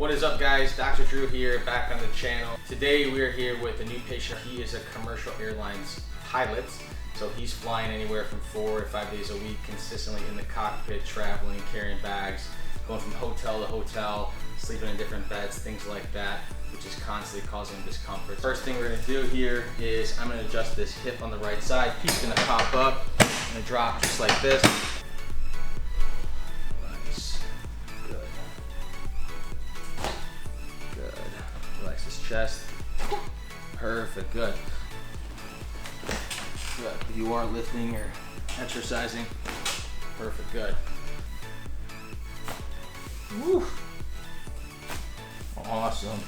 What is up, guys? Dr. Drew here, back on the channel. Today we are here with a new patient. He is a commercial airlines pilot, so he's flying anywhere from 4 to 5 days a week, consistently in the cockpit, traveling, carrying bags, going from hotel to hotel, sleeping in different beds, things like that, which is constantly causing discomfort. First thing we're gonna do here is I'm gonna adjust this hip on the right side. He's gonna pop up, I'm gonna drop just like this. Nice, good. Good, relax his chest. Perfect, good. Good, if you are lifting or exercising, perfect, good. Woo. Awesome.